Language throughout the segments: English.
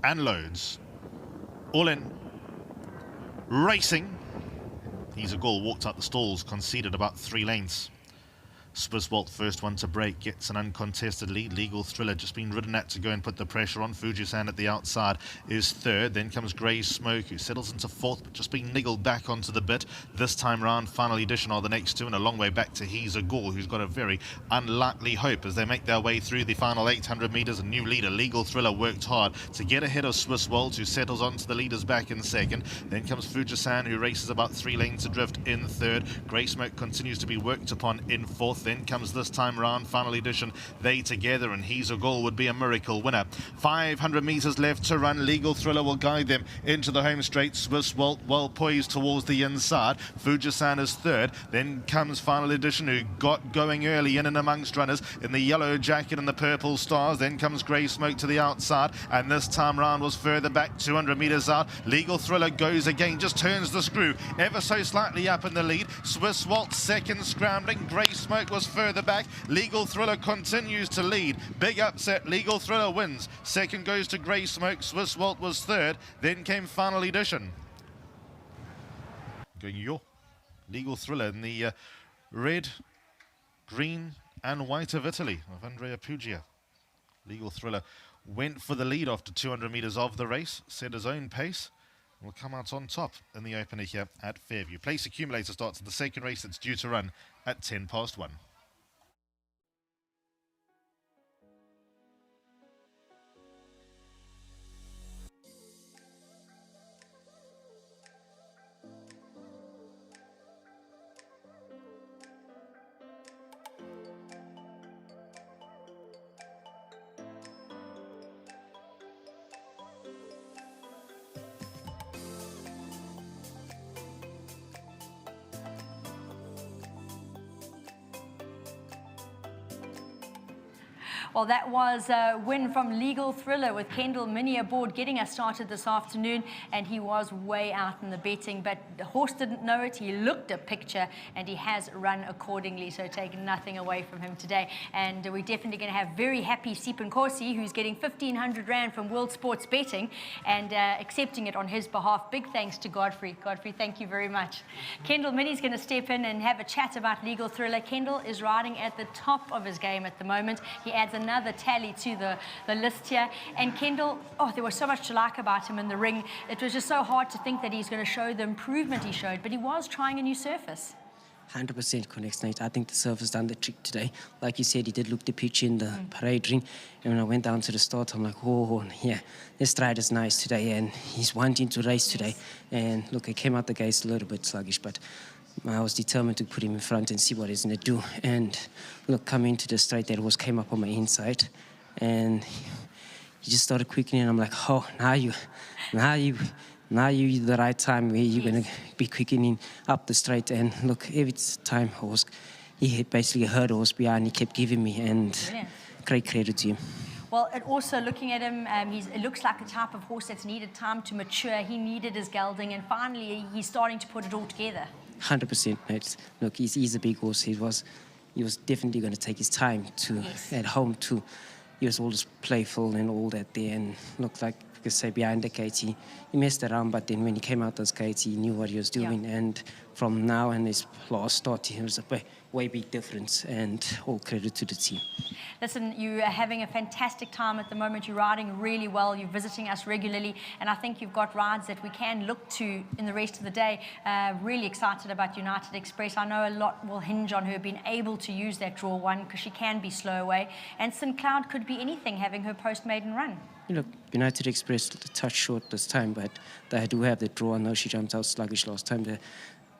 and loads. All in. Racing. He's a goal, walked out the stalls, conceded about 3 lengths. Swisswalt, first one to break, gets an uncontested lead. Legal Thriller just been ridden at to go and put the pressure on. Fujisan at the outside is third. Then comes Grey Smoke, who settles into fourth, but just being niggled back onto the bit. This time round, Final Edition are the next two, and a long way back to He's a Gore, who's got a very unlikely hope as they make their way through the final 800 metres. A new leader, Legal Thriller, worked hard to get ahead of Swisswalt, who settles onto the leaders back in second. Then comes Fujisan, who races about 3 lengths adrift in third. Grey Smoke continues to be worked upon in fourth. Then comes this time round Final Edition, they together, and He's a Goal would be a miracle winner. 500 metres left to run. Legal Thriller will guide them into the home straight. Swisswalt well poised towards the inside. Fujisan is third. Then comes Final Edition, who got going early in and amongst runners in the yellow jacket and the purple stars. Then comes Grey Smoke to the outside, and this time round was further back, 200 metres out. Legal Thriller goes again, just turns the screw ever so slightly up in the lead. Swisswalt second, scrambling. Grey Smoke was further back. Legal Thriller continues to lead. Big upset. Legal Thriller wins. Second goes to Grey Smoke. Swisswalt was third. Then came Final Edition. Going your Legal Thriller in the red, green and white of Italy of Andrea Puglia. Legal Thriller went for the lead after 200 metres of the race, set his own pace, will come out on top in the opener here at Fairview. Place accumulator starts at the second race that's due to run at 1:10 1. Well, that was a win from Legal Thriller with Kendall Minnie aboard, getting us started this afternoon, and he was way out in the betting, but the horse didn't know it. He looked a picture, and he has run accordingly, so taken nothing away from him today. And we're definitely going to have very happy Sipin Corsi, who's getting 1,500 Rand from World Sports Betting and accepting it on his behalf. Big thanks to Godfrey. Godfrey, thank you very much. Kendall Minnie's going to step in and have a chat about Legal Thriller. Kendall is riding at the top of his game at the moment. He adds another tally to the list here. And Kendall, oh, there was so much to like about him in the ring. It was just so hard to think that he's going to show the improvement he showed, but he was trying a new surface. 100% connects, Nate. I think the surface done the trick today. Like you said, he did look the pitch in the parade ring. And when I went down to the start, I'm like, oh, yeah, this stride is nice today. And he's wanting to race today. And look, he came out the gates a little bit sluggish, but I was determined to put him in front and see what he's going to do. And look, coming into the straight, that horse came up on my inside. And he just started quickening. I'm like, oh, now you the right time where you're going to be quickening up the straight. And look, every time horse, he basically heard horse behind, he kept giving me, and great credit to him. Well, and also looking at him, it looks like the type of horse that's needed time to mature. He needed his gelding, and finally he's starting to put it all together. 100%, mate. Look, he's a big horse. He was definitely going to take his time to at home to. He was always playful and all that there, and looked like, you could say, behind the gates he messed around, but then when he came out those gates he knew what he was doing. And from now and his last start, it was a way big difference, and all credit to the team. Listen, you are having a fantastic time at the moment. You're riding really well. You're visiting us regularly, and I think you've got rides that we can look to in the rest of the day. Really excited about United Express. I know a lot will hinge on her being able to use that draw one, because she can be slow away, and St. Cloud could be anything, having her post-maiden run. Look, United Express a touch short this time, but they do have the draw. I know she jumped out sluggish last time. The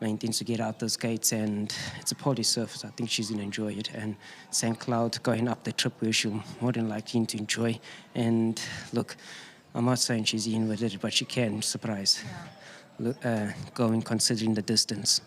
main thing is to get out those gates, and it's a polished surface. I think she's going to enjoy it. And St. Cloud going up the trip where she'll more than likely to enjoy. And look, I'm not saying she's in with it, but she can surprise, going considering the distance.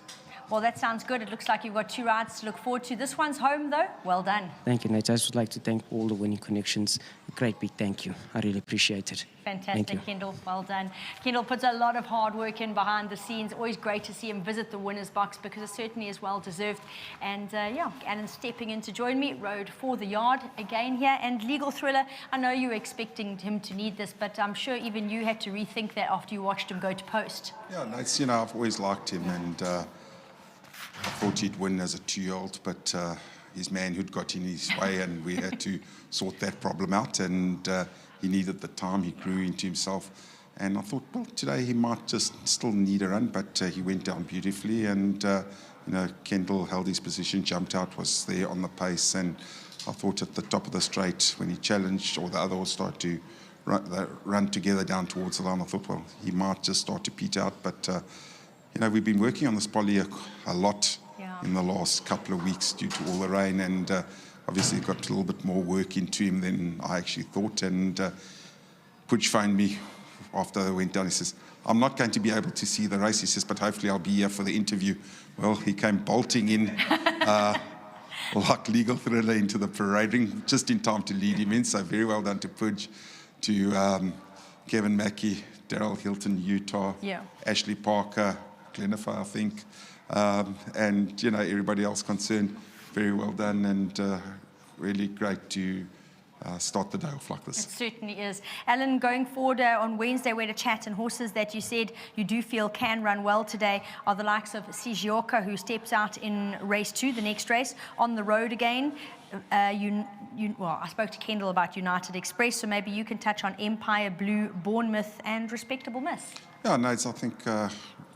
Well, that sounds good. It looks like you've got 2 rides to look forward to. This one's home, though. Well done. Thank you, Nate. I just would like to thank all the Winning Connections. A great big thank you. I really appreciate it. Thank you. Fantastic, Kendall. Well done. Kendall puts a lot of hard work in behind the scenes. Always great to see him visit the winner's box because it certainly is well deserved. And yeah, Alan stepping in to join me. Rode for the yard again here. And Legal Thriller, I know you were expecting him to need this, but I'm sure even you had to rethink that after you watched him go to post. Yeah, no, it's, I've always liked him, and I thought he'd win as a 2-year-old, but his manhood got in his way, and we had to sort that problem out. And he needed the time. He grew into himself, and I thought, well, today he might just still need a run, but he went down beautifully, and Kendall held his position, jumped out, was there on the pace, and I thought at the top of the straight when he challenged, or the other will start to run together down towards the line, I thought, well, he might just start to peter out, but we've been working on this poly a lot in the last couple of weeks due to all the rain, and obviously got a little bit more work into him than I actually thought. And Pudge phoned me after I went down. He says, I'm not going to be able to see the race. He says, but hopefully I'll be here for the interview. Well, he came bolting in like Legal Thriller into the parade ring just in time to lead him in. So very well done to Pudge, to Kevin Mackey, Daryl Hilton, Utah, Ashley Parker, Glenifer, I think, and everybody else concerned. Very well done, and really great to start the day off like this. It certainly is. Alan, going forward on Wednesday, we had a chat, and horses that you said you do feel can run well today are the likes of Sijioka, who steps out in race 2, the next race, on the road again. Well, I spoke to Kendall about United Express, so maybe you can touch on Empire Blue, Bournemouth, and Respectable Miss. Yeah, no, it's, I think,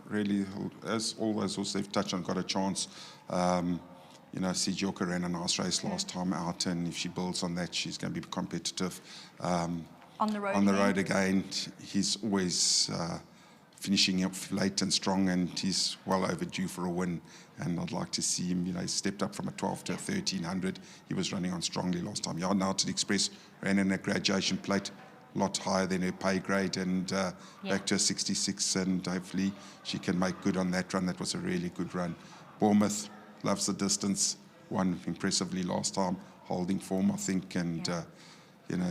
really, as all those horses they've touched on, got a chance. Sijioka ran a nice race last time out, and if she builds on that, she's going to be competitive. On the road again, he's always finishing up late and strong, and he's well overdue for a win. And I'd like to see him, he stepped up from a 12 to a 1300. He was running on strongly last time. United Express ran in a graduation plate, a lot higher than her pay grade, and back to a 66, and hopefully she can make good on that run. That was a really good run. Bournemouth loves the distance, won impressively last time, holding form, I think, and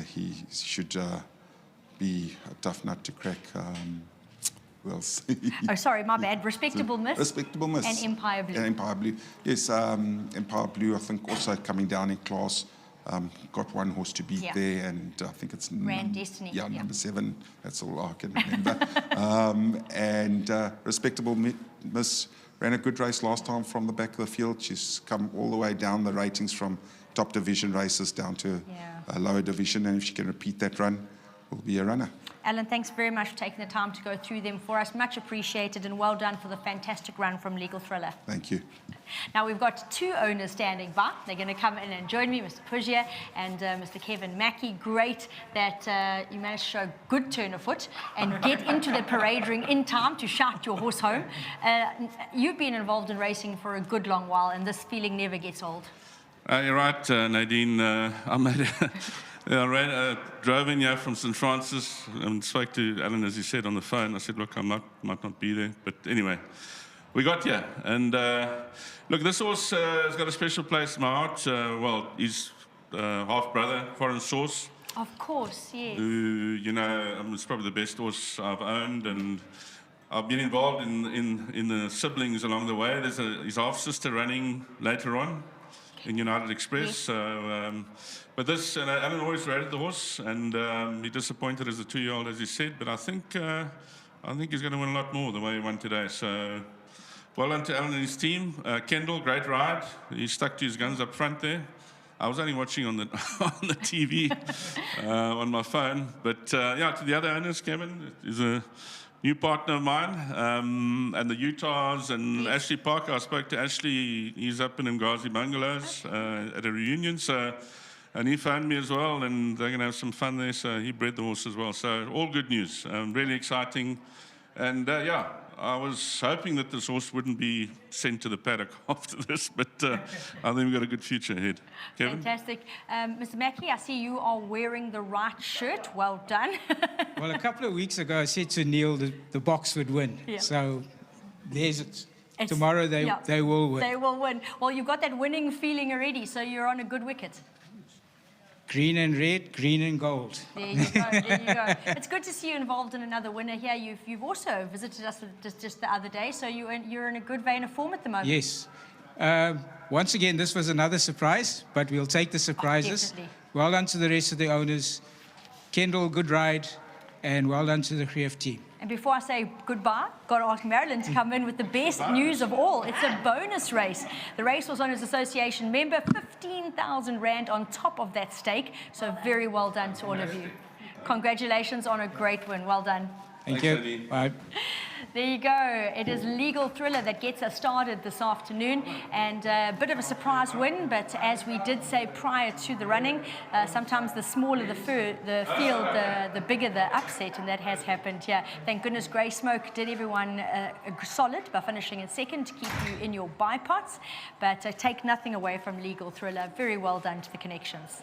he should be a tough nut to crack. Who else? Oh, sorry, my bad. Respectable Miss. Respectable Miss. And Empire Blue. And Empire Blue. Yes, Empire Blue, I think, also coming down in class. Got one horse to beat there, and I think it's Grand Destiny. Yeah, number 7. That's all I can remember. And Respectable Miss ran a good race last time from the back of the field. She's come all the way down the ratings from top division races down to a lower division, and if she can repeat that run, will be a runner. Alan, thanks very much for taking the time to go through them for us. Much appreciated, and well done for the fantastic run from Legal Thriller. Thank you. Now, we've got 2 owners standing by. They're going to come in and join me, Mr. Pudge and Mr. Kevin Mackey. Great that you managed to show good turn of foot and get into the parade ring in time to shout your horse home. You've been involved in racing for a good long while, and this feeling never gets old. You're right, Nadine. I drove in here from St. Francis and spoke to Alan, as he said, on the phone. I said, look, I might not be there. But anyway, we got here. And look, this horse has got a special place in my heart. Well, his half-brother, Foreign Source. Of course, yes. Who, it's probably the best horse I've owned. And I've been involved in the siblings along the way. There's his half-sister running later on in United Express. Yes. So, but this, Alan always rated the horse, and he disappointed as a 2-year-old, as he said. But I think he's going to win a lot more the way he won today. So, well done to Alan and his team. Kendall, great ride. He stuck to his guns up front there. I was only watching on the on the TV on my phone. But to the other owners, Kevin is a new partner of mine, and the Utahs and Ashley Parker. I spoke to Ashley. He's up in Mgazi Bungalows at a reunion. So, and he phoned me as well, and they're going to have some fun there. So he bred the horse as well. So all good news. Really exciting. And I was hoping that this horse wouldn't be sent to the paddock after this, but I think we've got a good future ahead. Kevin? Fantastic. Mr. Mackey, I see you are wearing the right shirt. Well done. Well, a couple of weeks ago, I said to Neil the box would win. Yeah. So there's tomorrow they will win. They will win. Well, you've got that winning feeling already, so you're on a good wicket. Green and red, green and gold. There you go. There you go. It's good to see you involved in another winner here. You've also visited us just the other day, so you're in a good vein of form at the moment. Yes. Once again, this was another surprise, but we'll take the surprises. Definitely. Well done to the rest of the owners. Kendall, good ride, and well done to the Greef team. And before I say goodbye, got to ask Marilyn to come in with the best news of all. It's a bonus race. The Racehorse Owners Association member, 15,000 Rand on top of that stake. So very well done to all of you. Congratulations on a great win. Well done. Thank Thanks, you. Nadine. Bye. There you go. It is Legal Thriller that gets us started this afternoon, and a bit of a surprise win, but as we did say prior to the running, sometimes the smaller the field, the bigger the upset, and that has happened here. Thank goodness Grey Smoke did everyone solid by finishing in second to keep you in your bye pots, but take nothing away from Legal Thriller. Very well done to the Connections.